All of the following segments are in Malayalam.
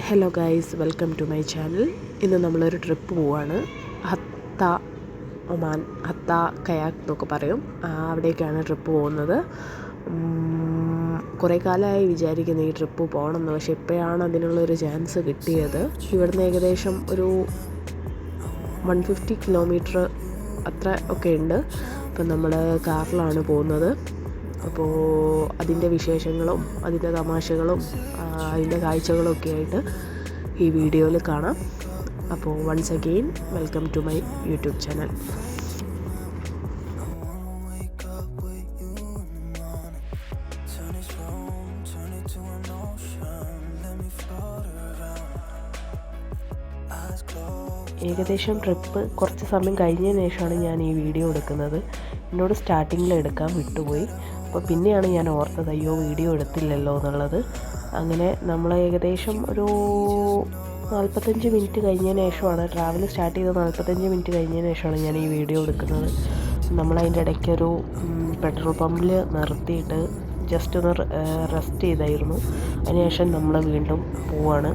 Hello guys, welcome to my channel. ഇന്ന് നമ്മളൊരു ട്രിപ്പ് പോവാണ്. ഹത്ത ഒമാൻ, ഹത്ത കയാക്ക് എന്നൊക്കെ പറയും. അവിടേക്കാണ് ട്രിപ്പ് പോകുന്നത്. കുറേ കാലമായി വിചാരിക്കുന്നു ഈ ട്രിപ്പ് പോകണമെന്ന്. പക്ഷെ ഇപ്പോഴാണ് അതിനുള്ളൊരു ചാൻസ് കിട്ടിയത്. ഇവിടുന്ന് ഏകദേശം ഒരു 150 കിലോമീറ്റർ അത്ര ഒക്കെ ഉണ്ട്. അപ്പം നമ്മൾ കാറിലാണ് പോകുന്നത്. അപ്പോൾ അതിൻ്റെ വിശേഷങ്ങളും അതിൻ്റെ തമാശകളും അതിൻ്റെ കാഴ്ചകളും ഒക്കെ ആയിട്ട് ഈ വീഡിയോയിൽ കാണാം. അപ്പോൾ once again welcome to my YouTube channel. ഏകദേശം ട്രിപ്പ് കുറച്ച് സമയം കഴിഞ്ഞതിന് ശേഷമാണ് ഞാൻ ഈ വീഡിയോ എടുക്കുന്നത്. എന്നോട് സ്റ്റാർട്ടിങ്ങിൽ എടുക്കാൻ വിട്ടുപോയി. അപ്പോൾ പിന്നെയാണ് ഞാൻ ഓർത്തത്, അയ്യോ വീഡിയോ എടുത്തില്ലല്ലോ എന്നുള്ളത്. അങ്ങനെ നമ്മൾ ഏകദേശം ഒരു 45 മിനിറ്റ് കഴിഞ്ഞതിന് ശേഷമാണ് ട്രാവൽ സ്റ്റാർട്ട് ചെയ്ത് 45 മിനിറ്റ് കഴിഞ്ഞതിന് ശേഷമാണ് ഞാൻ ഈ വീഡിയോ എടുക്കുന്നത്. നമ്മളതിൻ്റെ ഇടയ്ക്കൊരു പെട്രോൾ പമ്പിൽ നിർത്തിയിട്ട് ജസ്റ്റ് ഒന്ന് റെസ്റ്റ് ചെയ്തായിരുന്നു. അതിനുശേഷം നമ്മൾ വീണ്ടും പോവാണ്.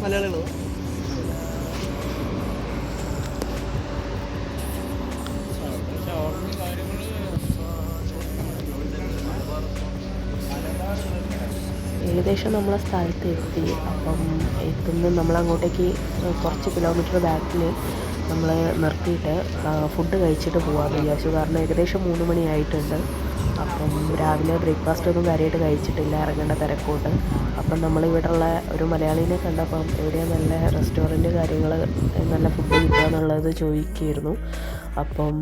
മലയാളികളോ? ഏകദേശം നമ്മളെ സ്ഥലത്ത് എത്തി. അപ്പം എത്തുമ്പോൾ നമ്മളങ്ങോട്ടേക്ക് കുറച്ച് കിലോമീറ്റർ ബാക്കിൽ നമ്മൾ നിർത്തിയിട്ട് ഫുഡ് കഴിച്ചിട്ട് പോകാമെന്ന് വിചാരിച്ചു. കാരണം ഏകദേശം 3 മണിയായിട്ടുണ്ട്. അപ്പം രാവിലെ ബ്രേക്ക്ഫാസ്റ്റ് ഒന്നും കാര്യമായിട്ട് കഴിച്ചിട്ടില്ല, ഇറങ്ങേണ്ട തിരക്കോട്ട്. അപ്പം നമ്മളിവിടെയുള്ള ഒരു മലയാളീനെ കണ്ടപ്പം എവിടെയാണ് നല്ല റെസ്റ്റോറൻറ്റ് കാര്യങ്ങൾ നല്ല ഫുഡ് കിട്ടുക എന്നുള്ളത് ചോദിക്കുകയായിരുന്നു. അപ്പം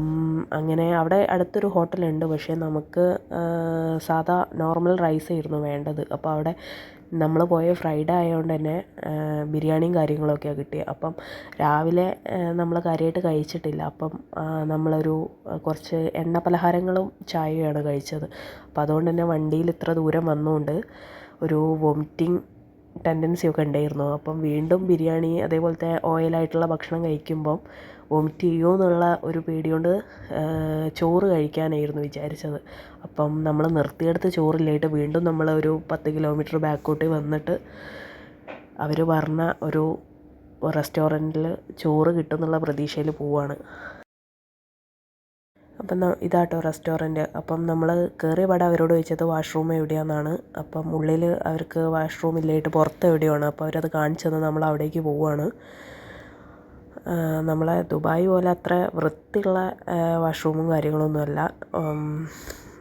അങ്ങനെ അവിടെ അടുത്തൊരു ഹോട്ടലുണ്ട്. പക്ഷേ നമുക്ക് സാധാ നോർമൽ റൈസായിരുന്നു വേണ്ടത്. അപ്പോൾ അവിടെ നമ്മൾ പോയ ഫ്രൈഡേ ആയതുകൊണ്ട് തന്നെ ബിരിയാണിയും കാര്യങ്ങളൊക്കെയാണ് കിട്ടിയത്. അപ്പം രാവിലെ നമ്മൾ കാര്യമായിട്ട് കഴിച്ചിട്ടില്ല. അപ്പം നമ്മളൊരു കുറച്ച് എണ്ണ പലഹാരങ്ങളും ചായയുമാണ് കഴിച്ചത്. അപ്പോൾ അതുകൊണ്ട് തന്നെ വണ്ടിയിൽ ഇത്ര ദൂരം വന്നുകൊണ്ട് ഒരു വോമിറ്റിംഗ് ടെൻഡൻസി ഒക്കെ ഉണ്ടായിരുന്നു. അപ്പം വീണ്ടും ബിരിയാണി അതേപോലത്തെ ഓയിലായിട്ടുള്ള ഭക്ഷണം കഴിക്കുമ്പം വോമിറ്റ് ചെയ്യുമോ എന്നുള്ള ഒരു പേടികൊണ്ട് ചോറ് കഴിക്കാനായിരുന്നു വിചാരിച്ചത്. അപ്പം നമ്മൾ നിർത്തിയെടുത്ത് ചോറില്ലായിട്ട് വീണ്ടും നമ്മൾ ഒരു 10 കിലോമീറ്റർ ബാക്കോട്ട് വന്നിട്ട് അവർ പറഞ്ഞ ഒരു റെസ്റ്റോറൻറ്റിൽ ചോറ് കിട്ടുമെന്നുള്ള പ്രതീക്ഷയിൽ പോവാണ്. അപ്പം ഇതാട്ടോ റെസ്റ്റോറൻറ്റ്. അപ്പം നമ്മൾ കയറിയ പാടെ അവരോട് ചോദിച്ചത് വാഷ്റൂം എവിടെയാണെന്നാണ്. അപ്പം ഉള്ളിൽ അവർക്ക് വാഷ്റൂം ഇല്ലായിട്ട് പുറത്ത് എവിടെയാണ്. അപ്പോൾ അവരത് കാണിച്ചു തന്ന് നമ്മൾ അവിടേക്ക് പോവുകയാണ്. നമ്മളെ ദുബായ് പോലെ അത്ര വൃത്തിയുള്ള വാഷ്റൂമും കാര്യങ്ങളൊന്നുമല്ല.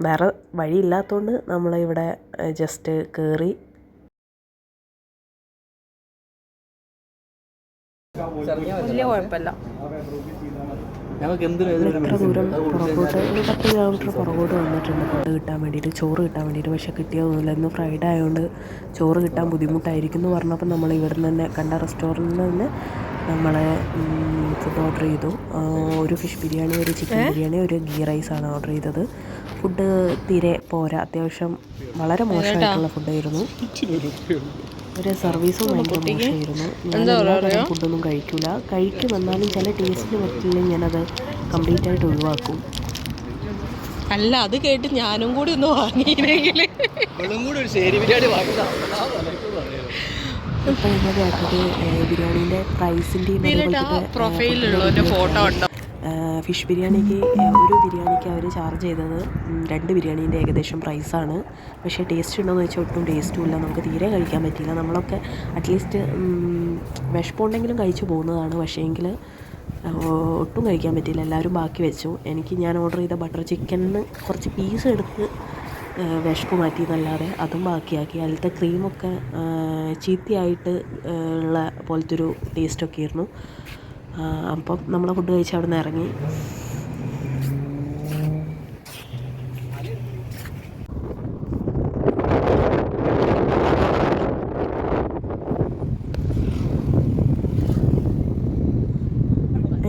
വേറെ വഴിയില്ലാത്തതുകൊണ്ട് നമ്മളിവിടെ ജസ്റ്റ് കയറി. വലിയ കുഴപ്പമില്ല. എത്ര ദൂരം പുറകോട്ട്, ഒരു 10 കിലോമീറ്റർ പുറകോട്ട് വന്നിട്ടുണ്ട് ഫുഡ് കിട്ടാൻ വേണ്ടിയിട്ട്, ചോറ് കിട്ടാൻ വേണ്ടിയിട്ട്. പക്ഷേ കിട്ടിയതൊന്നുമില്ല. ഇന്ന് ഫ്രൈഡേ ആയതുകൊണ്ട് ചോറ് കിട്ടാൻ ബുദ്ധിമുട്ടായിരിക്കും എന്ന് പറഞ്ഞപ്പോൾ നമ്മൾ ഇവിടെ നിന്ന് കണ്ട റെസ്റ്റോറൻറ്റിൽ നിന്ന് നമ്മൾ ഫുഡ് ഓർഡർ ചെയ്തു. ഒരു ഫിഷ് ബിരിയാണി, ഒരു ചിക്കൻ ബിരിയാണി, ഒരു ഗീ റൈസാണ് ഓർഡർ ചെയ്തത്. ഫുഡ് തീരെ പോരാ, അത്യാവശ്യം വളരെ മോശമായിട്ടുള്ള ഫുഡായിരുന്നു. ഒരു സർവീസും ഭയങ്കര മോശമായിരുന്നു. ഞാൻ എല്ലാ തരം ഫുഡൊന്നും കഴിക്കില്ല. കഴിക്കും, എന്നാലും ചില ടേസ്റ്റിന് പറ്റില്ലെങ്കിൽ ഞാനത് കംപ്ലീറ്റ് ആയിട്ട് ഒഴിവാക്കും. അല്ല, അത് കേട്ട് ഞാനും കൂടി ഒന്ന് വാങ്ങിയില്ലെങ്കിൽ ഇപ്പം എന്താ കേട്ടത്, ബിരിയാണീൻ്റെ പ്രൈസിൻ്റെ ഫോട്ടോ ഉണ്ടോ? ഫിഷ് ബിരിയാണിക്ക് ഒരു ബിരിയാണിക്ക് അവർ ചാർജ് ചെയ്തത് 2 ബിരിയാണീൻ്റെ ഏകദേശം പ്രൈസാണ്. പക്ഷേ ടേസ്റ്റ് ഉണ്ടോയെന്ന് വെച്ചാൽ ഒട്ടും ടേസ്റ്റും ഇല്ല. നമുക്ക് തീരെ കഴിക്കാൻ പറ്റില്ല. നമ്മളൊക്കെ അറ്റ്ലീസ്റ്റ് വിശപ്പുണ്ടെങ്കിലും കഴിച്ചു പോകുന്നതാണ്. പക്ഷേ എങ്കിൽ ഒട്ടും കഴിക്കാൻ പറ്റില്ല. എല്ലാവരും ബാക്കി വെച്ചു. ഞാൻ ഓർഡർ ചെയ്ത ബട്ടർ ചിക്കനിന് കുറച്ച് പീസ് എടുത്ത് വിശപ്പ് മാറ്റി എന്നല്ലാതെ അതും ബാക്കിയാക്കി. അതിലത്തെ ക്രീമൊക്കെ ചീത്തയായിട്ട് ഉള്ള പോലത്തെ ഒരു ടേസ്റ്റൊക്കെ ആയിരുന്നു. അപ്പം നമ്മളെ ഫുഡ് കഴിച്ച് അവിടെ നിന്ന് ഇറങ്ങി.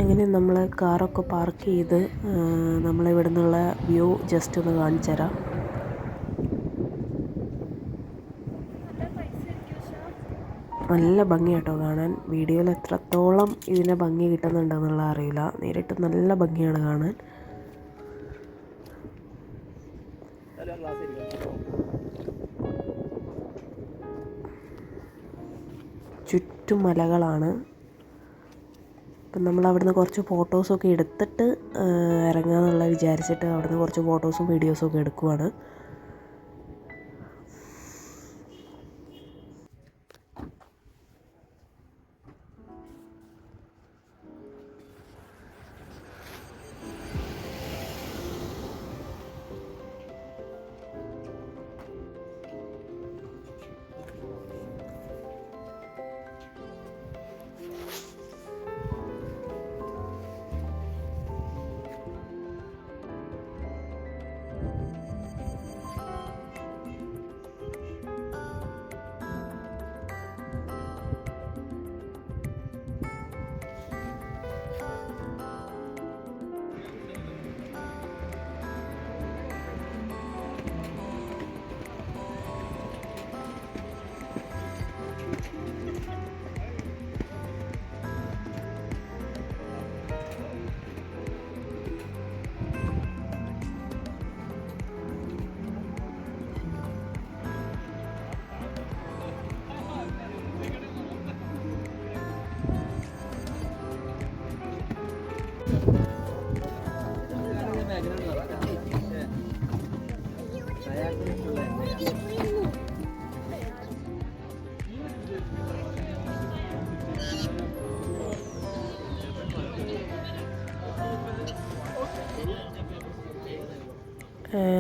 അങ്ങനെ നമ്മൾ കാറൊക്കെ പാർക്ക് ചെയ്ത് നമ്മളിവിടെ നിന്നുള്ള വ്യൂ ജസ്റ്റ് ഒന്ന് കാണിച്ചു തരാം. നല്ല ഭംഗിയാട്ടോ കാണാൻ. വീഡിയോയിൽ എത്രത്തോളം ഇതിൻ്റെ ഭംഗി കിട്ടുന്നുണ്ടെന്നുള്ള അറിയില്ല, നേരിട്ട് നല്ല ഭംഗിയാണ് കാണാൻ. ചുറ്റും മലകളാണ്. അപ്പം നമ്മൾ അവിടുന്ന് കുറച്ച് ഫോട്ടോസൊക്കെ എടുത്തിട്ട് ഇറങ്ങാമെന്നുള്ള വിചാരിച്ചിട്ട് അവിടുന്ന് കുറച്ച് ഫോട്ടോസും വീഡിയോസും ഒക്കെ എടുക്കുവാണ്.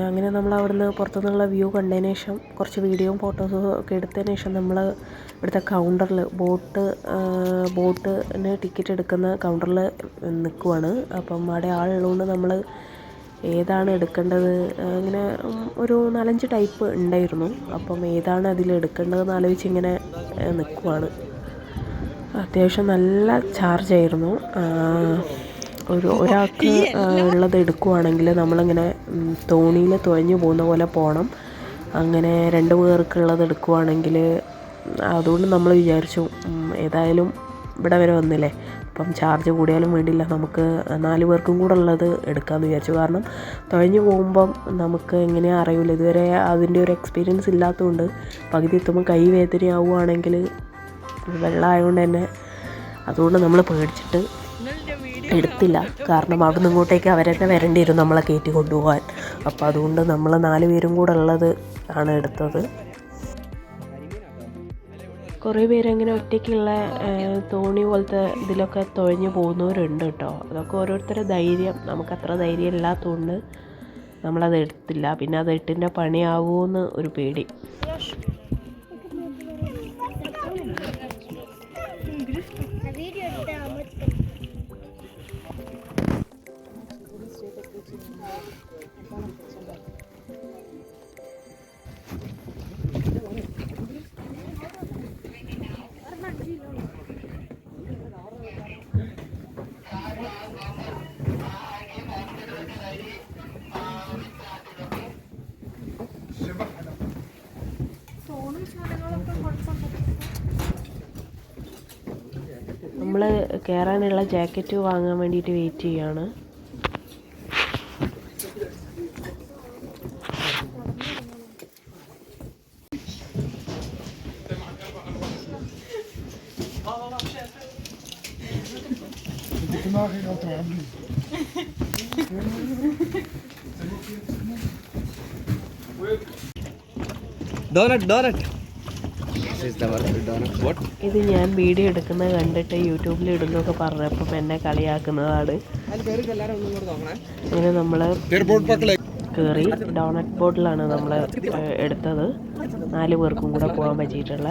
അങ്ങനെ നമ്മൾ അവിടുന്ന് പുറത്തുനിന്നുള്ള വ്യൂ കണ്ടതിന് ശേഷം കുറച്ച് വീഡിയോയും ഫോട്ടോസും ഒക്കെ എടുത്തതിന് ശേഷം നമ്മൾ ഇവിടുത്തെ കൗണ്ടറിൽ ബോട്ടിന് ടിക്കറ്റ് എടുക്കുന്ന കൗണ്ടറിൽ നിൽക്കുവാണ്. അപ്പം അവിടെ ആളുള്ളതുകൊണ്ട് നമ്മൾ ഏതാണ് എടുക്കേണ്ടത്, അങ്ങനെ ഒരു 4-5 ടൈപ്പ് ഉണ്ടായിരുന്നു. അപ്പം ഏതാണ് അതിൽ എടുക്കേണ്ടതെന്ന് ആലോചിച്ച് ഇങ്ങനെ നിൽക്കുവാണ്. അത്യാവശ്യം നല്ല ചാർജായിരുന്നു. ഒരാൾക്ക് ഉള്ളത് എടുക്കുവാണെങ്കിൽ നമ്മളിങ്ങനെ തോണിയിൽ തുഴഞ്ഞു പോകുന്ന പോലെ പോകണം. അങ്ങനെ 2 പേർക്കുള്ളത് എടുക്കുവാണെങ്കിൽ അതുകൊണ്ട് നമ്മൾ വിചാരിച്ചു ഏതായാലും ഇവിടെ വരെ വന്നില്ലേ, അപ്പം ചാർജ് കൂടിയാലും വേണ്ടിയില്ല, നമുക്ക് 4 പേർക്കും കൂടെ ഉള്ളത് എടുക്കാമെന്ന് വിചാരിച്ചു. കാരണം തുഴഞ്ഞു പോകുമ്പം നമുക്ക് എങ്ങനെയാ അറിയില്ല, ഇതുവരെ അതിൻ്റെ ഒരു എക്സ്പീരിയൻസ് ഇല്ലാത്തതുകൊണ്ട് പകുതി എത്തുമ്പോൾ കൈ വേദനയാവുകയാണെങ്കിൽ വെള്ളമായതുകൊണ്ട് തന്നെ അതുകൊണ്ട് നമ്മൾ പേടിച്ചിട്ട് എടുത്തില്ല. കാരണം അവിടെ നിന്ന് ഇങ്ങോട്ടേക്ക് അവരെന്നെ വരേണ്ടി വരും നമ്മളെ കയറ്റി കൊണ്ടുപോകാൻ. അപ്പോൾ അതുകൊണ്ട് നമ്മൾ 4 പേരും കൂടെ ഉള്ളത് ആണ് എടുത്തത്. കുറേ പേരങ്ങനെ ഒറ്റയ്ക്കുള്ള തോണി പോലത്തെ ഇതിലൊക്കെ തുഴഞ്ഞു പോകുന്നവരുണ്ട് കേട്ടോ. അതൊക്കെ ഓരോരുത്തരുടെ ധൈര്യം. നമുക്കത്ര ധൈര്യം ഇല്ലാത്തതുകൊണ്ട് നമ്മളത് എടുത്തില്ല. പിന്നെ അത് എട്ടിൻ്റെ പണിയാകുമെന്ന് ഒരു പേടി. നമ്മൾ കയറാനുള്ള ജാക്കറ്റ് വാങ്ങാൻ വേണ്ടിയിട്ട് വെയിറ്റ് ചെയ്യുകയാണ്. ഇത് ഞാൻ വീഡിയോ എടുക്കുന്നത് കണ്ടിട്ട് യൂട്യൂബിൽ ഇടുന്നൊക്കെ പറഞ്ഞപ്പം എന്നെ കളിയാക്കുന്നതാണ്. അങ്ങനെ നമ്മൾ കയറി ഡോണറ്റ് ബോട്ടിലാണ് നമ്മൾ എടുത്തത്. 4 പേർക്കും കൂടെ പോകാൻ പറ്റിയിട്ടുള്ള.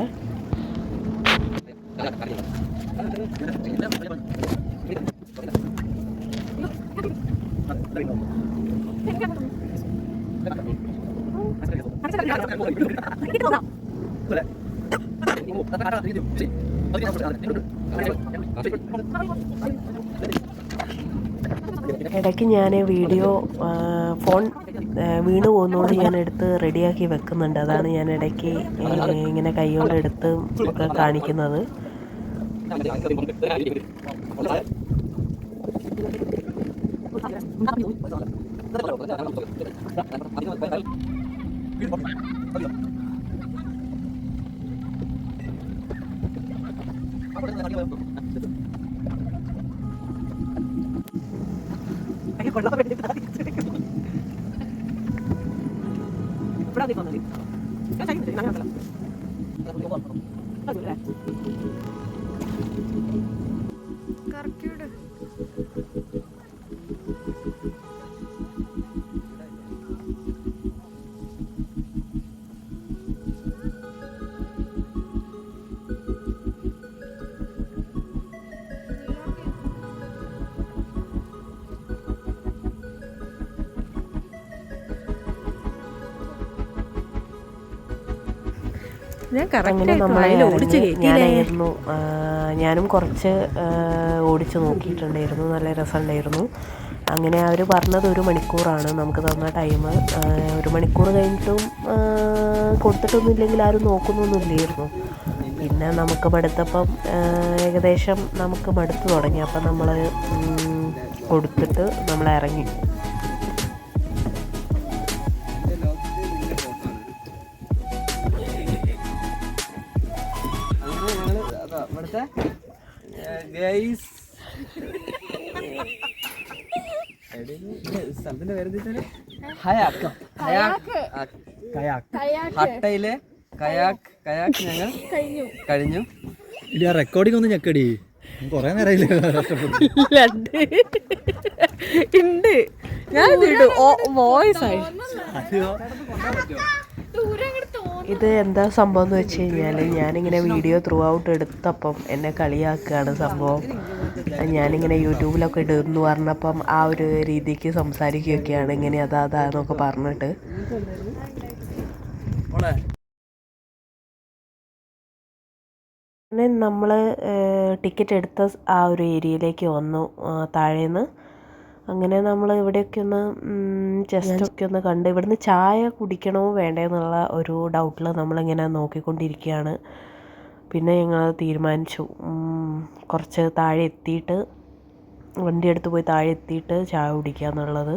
ഇടയ്ക്ക് ഞാൻ വീഡിയോ ഫോൺ വീണ് പോകുന്നതുകൊണ്ട് ഞാൻ എടുത്ത് റെഡിയാക്കി വെക്കുന്നുണ്ട്. അതാണ് ഞാൻ ഇടയ്ക്ക് ഇങ്ങനെ കൈകൊണ്ട് എടുത്ത് ഒക്കെ കാണിക്കുന്നത്. അങ്ങനെ ഞാനായിരുന്നു ഞാനും കുറച്ച് ഓടിച്ച് നോക്കിയിട്ടുണ്ടായിരുന്നു. നല്ല രസമുണ്ടായിരുന്നു. അങ്ങനെ അവർ പറഞ്ഞത് 1 മണിക്കൂറാണ് നമുക്ക് തന്ന ടൈം. 1 മണിക്കൂർ കഴിഞ്ഞിട്ടും കൊടുത്തിട്ടൊന്നുമില്ലെങ്കിൽ ആരും നോക്കുന്നൊന്നുമില്ലായിരുന്നു. പിന്നെ നമുക്ക് മടുത്തപ്പം ഏകദേശം നമുക്ക് മടുത്തു തുടങ്ങി. അപ്പം നമ്മൾ കൊടുത്തിട്ട് നമ്മൾ ഇറങ്ങി. സ്ഥലത്തിന്റെ പേര് ഹട്ടയിലെ കയാക്ക് ഞങ്ങൾ കഴിഞ്ഞു. ഇനി ആ റെക്കോർഡിംഗ് ഒന്ന് ഞെക്കടി, കൊറേ നേരം ഉണ്ട്. ഞാൻ വോയിസ് ആയി. ഇത് എന്താ സംഭവം എന്ന് വെച്ച് കഴിഞ്ഞാൽ ഞാനിങ്ങനെ വീഡിയോ ത്രൂ ഔട്ട് എടുത്തപ്പം എന്നെ കളിയാക്കുകയാണ് സംഭവം. ഞാനിങ്ങനെ യൂട്യൂബിലൊക്കെ ഇടുമെന്ന് പറഞ്ഞപ്പം ആ ഒരു രീതിക്ക് സംസാരിക്കുകയൊക്കെയാണ്, ഇങ്ങനെ അതാന്നൊക്കെ പറഞ്ഞിട്ട്. പിന്നെ നമ്മൾ ടിക്കറ്റ് എടുത്ത ആ ഒരു ഏരിയയിലേക്ക് വന്നു താഴേന്ന്. അങ്ങനെ നമ്മൾ ഇവിടെയൊക്കെ ഒന്ന് ജസ്റ്റൊക്കെ ഒന്ന് കണ്ട് ഇവിടുന്ന് ചായ കുടിക്കണമോ വേണ്ടേ എന്നുള്ള ഒരു ഡൗട്ടിൽ നമ്മളിങ്ങനെ നോക്കിക്കൊണ്ടിരിക്കുകയാണ്. പിന്നെ ഞങ്ങൾ തീരുമാനിച്ചു കുറച്ച് താഴെ എത്തിയിട്ട് വണ്ടി എടുത്ത് പോയി താഴെ എത്തിയിട്ട് ചായ കുടിക്കുക എന്നുള്ളത്.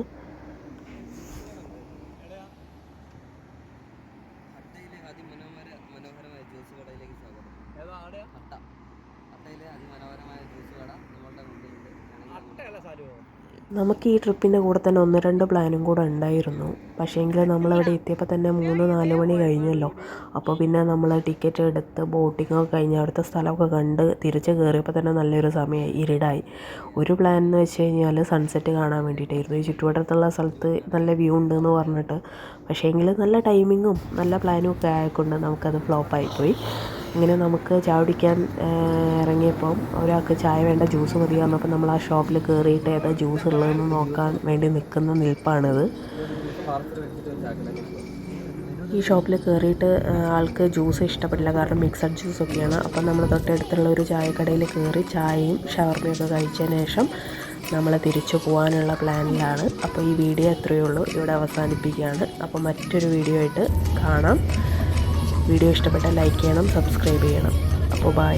നമുക്ക് ഈ ട്രിപ്പിൻ്റെ കൂടെ തന്നെ 1-2 പ്ലാനും കൂടെ ഉണ്ടായിരുന്നു. പക്ഷേങ്കിൽ നമ്മളവിടെ എത്തിയപ്പോൾ തന്നെ 3-4 മണി കഴിഞ്ഞല്ലോ. അപ്പോൾ പിന്നെ നമ്മൾ ടിക്കറ്റ് എടുത്ത് ബോട്ടിങ്ങൊക്കെ കഴിഞ്ഞ് അവിടുത്തെ സ്ഥലമൊക്കെ കണ്ട് തിരിച്ച് കയറിയപ്പോൾ തന്നെ നല്ലൊരു സമയമായി, ഇരുടായി. ഒരു പ്ലാൻ എന്ന് വെച്ച് കഴിഞ്ഞാൽ സൺസെറ്റ് കാണാൻ വേണ്ടിയിട്ടായിരുന്നു. ഈ ചുറ്റുവട്ടത്തുള്ള സ്ഥലത്ത് നല്ല വ്യൂ ഉണ്ടെന്ന് പറഞ്ഞിട്ട്. പക്ഷേങ്കിൽ നല്ല ടൈമിങ്ങും നല്ല പ്ലാനും ഒക്കെ ആയതുകൊണ്ട് നമുക്കത് ഫ്ലോപ്പായിപ്പോയി. ഇങ്ങനെ നമുക്ക് ചായ കുടിക്കാൻ ഇറങ്ങിയപ്പം ഒരാൾക്ക് ചായ വേണ്ട, ജ്യൂസ് മതി പറഞ്ഞപ്പോൾ നമ്മൾ ആ ഷോപ്പിൽ കയറിയിട്ട് ഏതാ ജ്യൂസ് ഉള്ളതെന്ന് നോക്കാൻ വേണ്ടി നിൽക്കുന്ന നിൽപ്പാണിത്. ഈ ഷോപ്പിൽ കയറിയിട്ട് ആൾക്ക് ജ്യൂസ് ഇഷ്ടപ്പെട്ടില്ല, കാരണം മിക്സഡ് ജ്യൂസൊക്കെയാണ്. അപ്പം നമ്മൾ തൊട്ടടുത്തുള്ള ഒരു ചായക്കടയിൽ കയറി ചായയും ഷവർമയൊക്കെ കഴിച്ചതിന് ശേഷം നമ്മൾ തിരിച്ചു പോകാനുള്ള പ്ലാനിലാണ്. അപ്പോൾ ഈ വീഡിയോ എത്രയേ ഉള്ളൂ, ഇവിടെ അവസാനിപ്പിക്കുകയാണ്. അപ്പോൾ മറ്റൊരു വീഡിയോ ആയിട്ട് കാണാം. വീഡിയോ ഇഷ്ടപ്പെട്ടാൽ ലൈക്ക് ചെയ്യണം, സബ്സ്ക്രൈബ് ചെയ്യണം. അപ്പോൾ ബൈ.